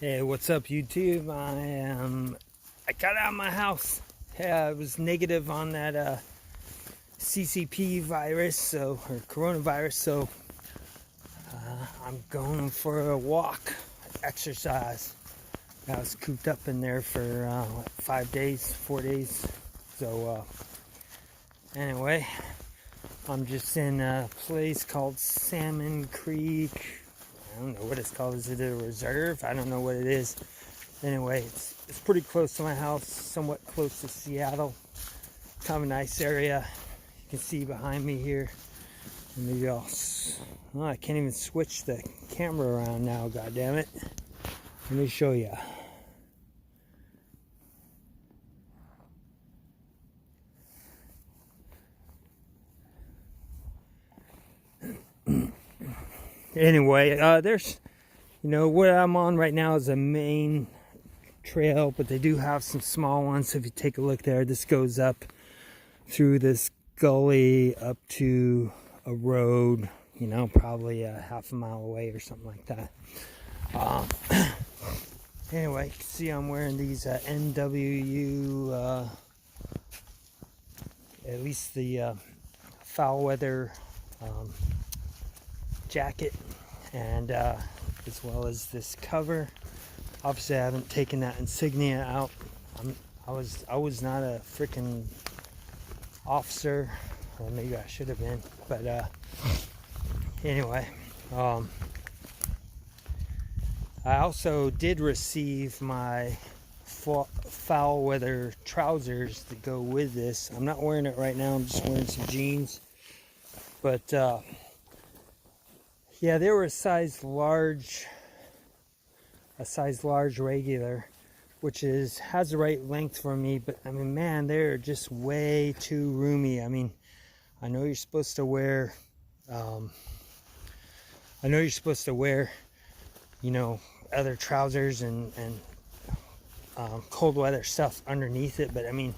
Hey, what's up, YouTube? I got out of my house. Yeah, I was negative on that CCP virus, or coronavirus, so I'm going for a walk, exercise. I was cooped up in there for 5 days, 4 days. So anyway, I'm just in a place called Salmon Creek. I don't know what it's called. Is it a reserve? I don't know what it is. Anyway, it's pretty close to my house, somewhat close to Seattle. Kind of a nice area. You can see behind me here. And maybe I can't even switch the camera around now, god damn it. Let me show you. Anyway, there's, what I'm on right now is a main trail, but they do have some small ones. So if you take a look there, this goes up through this gully up to a road, probably a half a mile away or something like that. Anyway, you can see I'm wearing these NWU, at least the foul weather jacket, and as well as this cover. Obviously, I haven't taken that insignia out. I was not a freaking officer, or maybe I should have been. But anyway, I also did receive my foul weather trousers that go with this. I'm not wearing it right now. I'm just wearing some jeans. But yeah, they were a size large regular, which has the right length for me, but I mean, man, they're just way too roomy. I mean, I know you're supposed to wear other trousers and cold weather stuff underneath it, but I mean,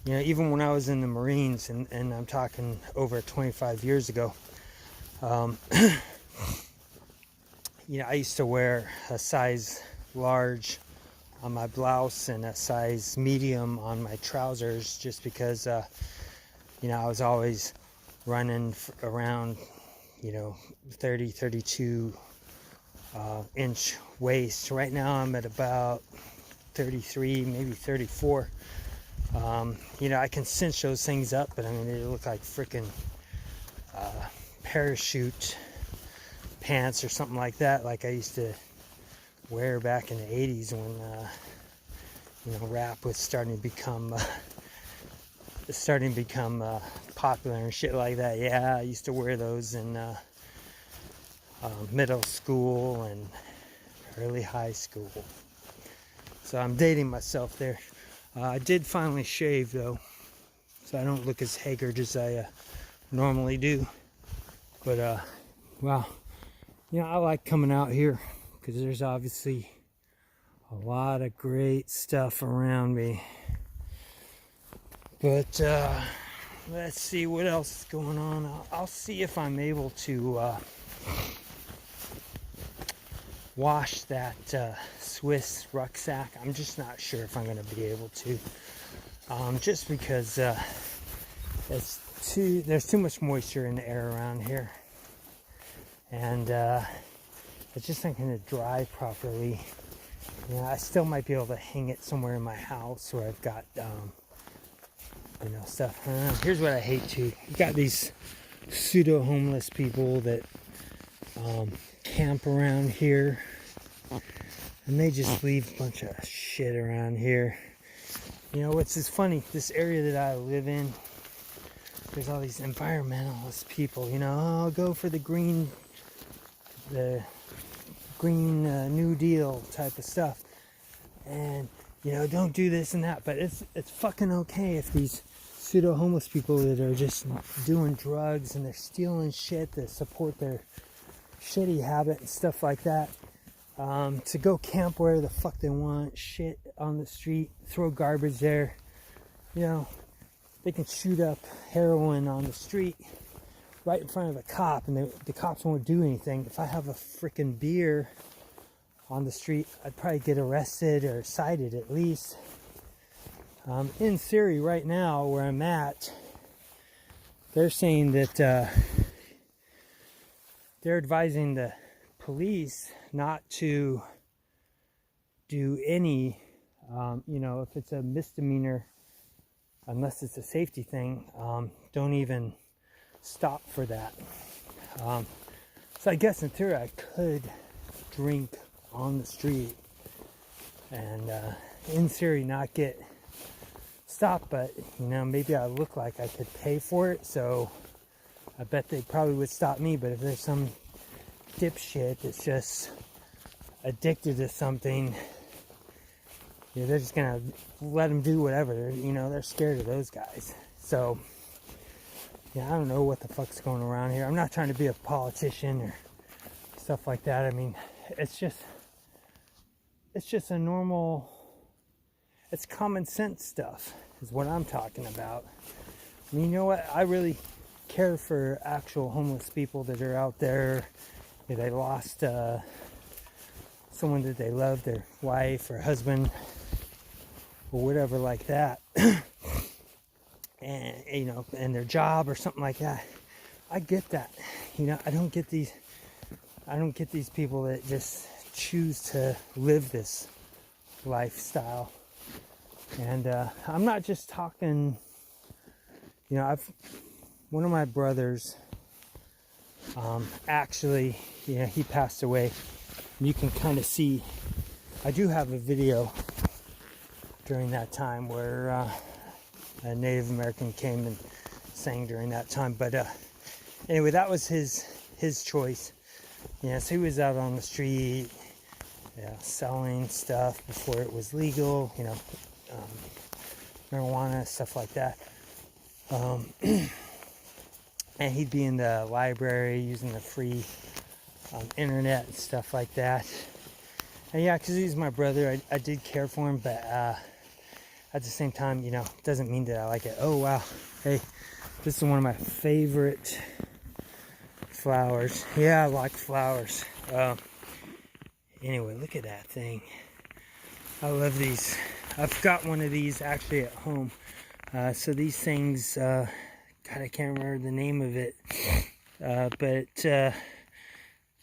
even when I was in the Marines, and I'm talking over 25 years ago, I used to wear a size large on my blouse and a size medium on my trousers, just because I was always running around 32 inch waist. Right now I'm at about 33, maybe 34. I can cinch those things up, but I mean, they look like freaking parachute pants or something like that, like I used to wear back in the 80s when rap was starting to become popular and shit like that. Yeah, I used to wear those in middle school and early high school. So I'm dating myself there. I did finally shave though, so I don't look as haggard as I normally do. But wow. I like coming out here because there's obviously a lot of great stuff around me. But let's see what else is going on. I'll see if I'm able to wash that Swiss rucksack. I'm just not sure if I'm going to be able to. Just because there's too much moisture in the air around here. And it's just not going to dry properly. I still might be able to hang it somewhere in my house where I've got, stuff. Here's what I hate too. You got these pseudo-homeless people that camp around here. And they just leave a bunch of shit around here. What's just funny, this area that I live in, there's all these environmentalist people, I'll go for the green New Deal type of stuff, and don't do this and that. But it's fucking okay if these pseudo homeless people that are just doing drugs and they're stealing shit to support their shitty habit and stuff like that, to go camp where the fuck they want, shit on the street, throw garbage there. They can shoot up heroin on the street right in front of a cop, and the cops won't do anything. If I have a freaking beer on the street, I'd probably get arrested or cited at least. In Syria right now, where I'm at, they're saying that they're advising the police not to do any, if it's a misdemeanor, unless it's a safety thing, don't even stop for that. So I guess in theory I could drink on the street and in theory not get stopped, but maybe I look like I could pay for it, so I bet they probably would stop me. But if there's some dipshit that's just addicted to something, they're just gonna let them do whatever. They're scared of those guys. So I don't know what the fuck's going around here. I'm not trying to be a politician or stuff like that. I mean, it's just a normal, it's common sense stuff is what I'm talking about. I mean, you know what? I really care for actual homeless people that are out there. They lost someone that they love, their wife or husband or whatever like that. And and their job or something like that. I get that. I don't get these people that just choose to live this lifestyle. And I'm not just talking, one of my brothers, actually, he passed away. You can kind of see, I do have a video during that time where a Native American came and sang during that time. But anyway, that was his choice. So he was out on the street, selling stuff before it was legal, marijuana, stuff like that. And he'd be in the library using the free internet and stuff like that. And because he's my brother, I did care for him, but at the same time, doesn't mean that I like it. Oh, wow. Hey, this is one of my favorite flowers. Yeah, I like flowers. Anyway, look at that thing. I love these. I've got one of these actually at home. So these things, God, I can't remember the name of it. But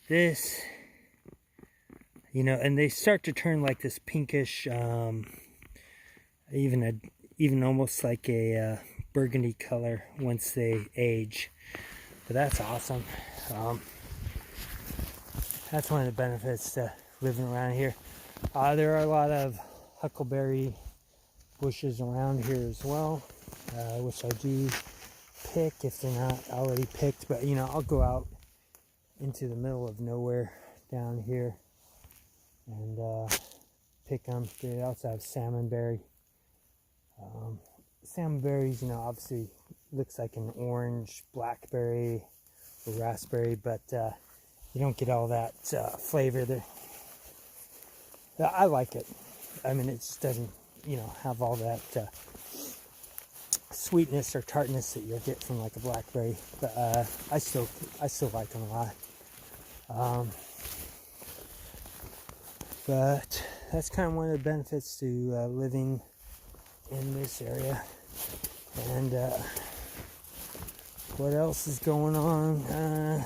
this, and they start to turn like this pinkish, even almost like a burgundy color once they age. But that's awesome. That's one of the benefits to living around here. There are a lot of huckleberry bushes around here as well, which I do pick if they're not already picked. But I'll go out into the middle of nowhere down here and pick them. They also have salmonberry. Salmonberries, obviously looks like an orange, blackberry, or raspberry, but you don't get all that flavor there. I like it. I mean, it just doesn't, have all that sweetness or tartness that you'll get from like a blackberry. But I still like them a lot. But that's kind of one of the benefits to living in this area. And what else is going on?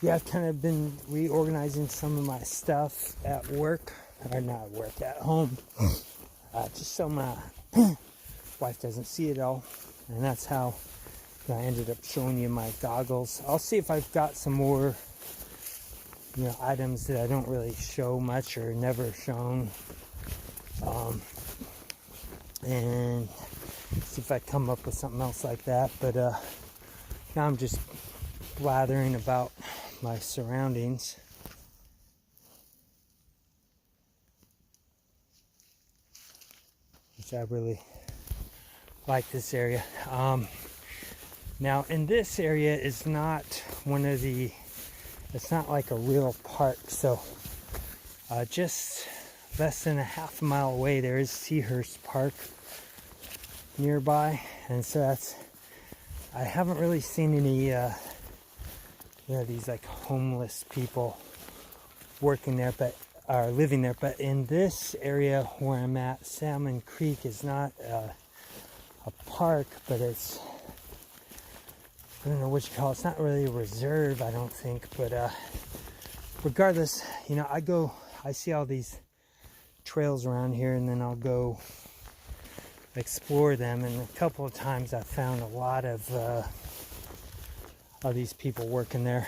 I've kind of been reorganizing some of my stuff at work, or not at work, at home, just so my wife doesn't see it all. And that's how I ended up showing you my goggles. I'll see if I've got some more items that I don't really show much or never shown, and see if I come up with something else like that. But now I'm just blathering about my surroundings. Which I really like this area. Now in this area is not it's not like a real park, so just less than a half mile away there is Seahurst Park nearby, and so I haven't really seen any these like homeless people working there, but are living there. But in this area where I'm at, Salmon Creek is not a park, but it's, I don't know what you call it. It's not really a reserve, I don't think. But regardless, you know, I see all these trails around here, and then I'll go explore them. And a couple of times I found a lot of these people working there,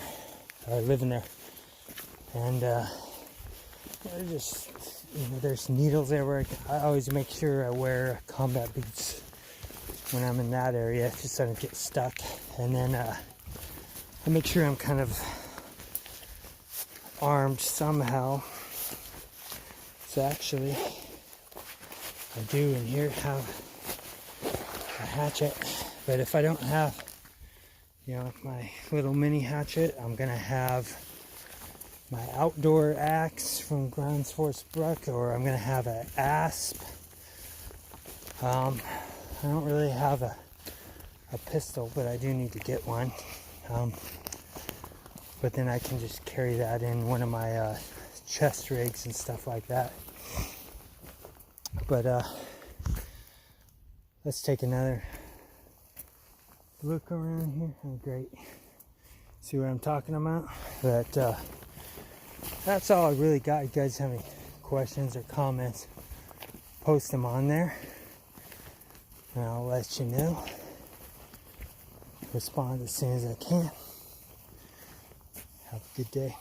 or living there. And just, you know, there's needles everywhere. I always make sure I wear combat boots when I'm in that area, just so I don't get stuck. And then I make sure I'm kind of armed somehow. So actually, I do in here have a hatchet, but if I don't have, you know, my little mini hatchet, I'm gonna have my outdoor axe from Grounds Force Brook, or I'm gonna have an asp. I don't really have a pistol, but I do need to get one. But then I can just carry that in one of my chest rigs and stuff like that. But let's take another look around here. Oh, great. See what I'm talking about? But that's all I really got. You guys have any questions or comments, post them on there, and I'll let you know. Respond as soon as I can. Have a good day.